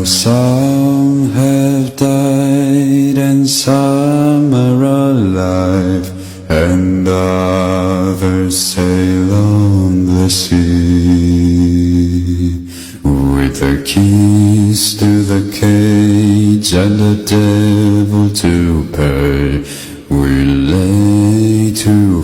some have died and some are alive, and others sail on the sea. With the keys to the cage and the devil to pay, we lay to